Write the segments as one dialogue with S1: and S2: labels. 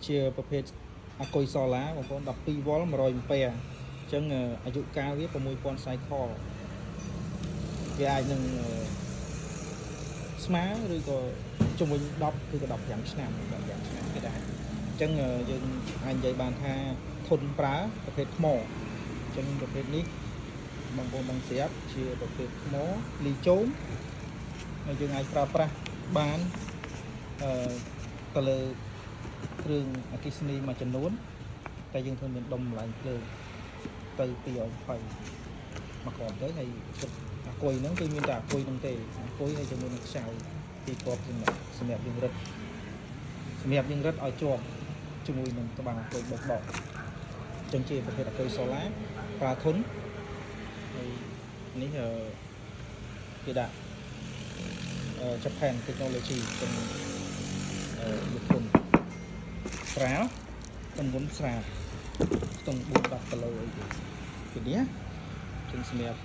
S1: chiaประเภทអាគុយសូឡាបងប្អូន12វ៉ុល100អាំពែអញ្ចឹងអាយុកាលវា6000 cycle វាអាចនឹងស្មើឬក៏ជំវិញ10ឬក៏15ឆ្នាំគេដែរអញ្ចឹងយើងអាចនិយាយបានថាធន់ប្រើប្រភេទថ្មអញ្ចឹងប្រភេទនេះបងប្អូនដឹងស្រាប់ជាប្រភេទថ្មលីជូមហើយយើងអាចប្រើប្រាស់បានទៅលើគ្រឿងអគ្គិសនីមួយចំនួនតែយើងធ្វើមានដុំម្លាញ់ភ្លើងទៅ220មកគ្រាប់ទៅហើយអាគុយហ្នឹងគឺមានតែអាគុយហ្នឹងទេអាគុយហើយជាមួយនឹងខ្សៅពីគ្រាប់សម្រាប់យើងរឹតឲ្យជាប់ជាមួយនឹងក្បាលអាគុយបោកអញ្ចឹងជាប្រភេទអាគុយសូឡាប្រើធន់ហើយនេះគេដាក់Japan technology เป็นយុទ្ធនស្រាលទម្ងន់ស្រាលស្ទង់4-10គីឡូអីពីនេះជាងសម្រាប់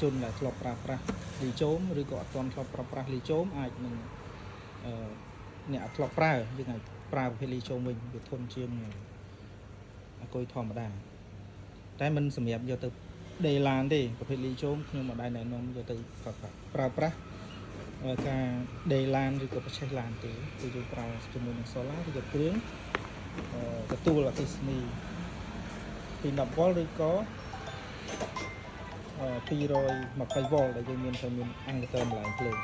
S1: ជនដែលធ្លាប់ប្រើប្រាស់លីជូមឬក៏អត់ទាន់ធ្លាប់ប្រើប្រាស់លីជូមអាចនឹងអ្នកអត់ធ្លាប់ប្រើយើងអាចប្រើប្រភេទលីជូមវិញវាធន់ជាងអាគុយធម្មតាតែមិនសម្រាប់យកទៅដេឡានទេប្រភេទលីជូមខ្ញុំមិនដែលណែនាំយកទៅប្រើប្រាស់ការដេឡានឬក៏ប្រឆេះឡានទេគឺយើងប្រើជាមួយនឹងសូឡាឬក៏គ្រឿងទទួលអគ្គិសនីពី10វ៉ុលឬក៏220វ៉ុលដែលយើងមានតែមានអង្គតើម្លាញ់ភ្លើង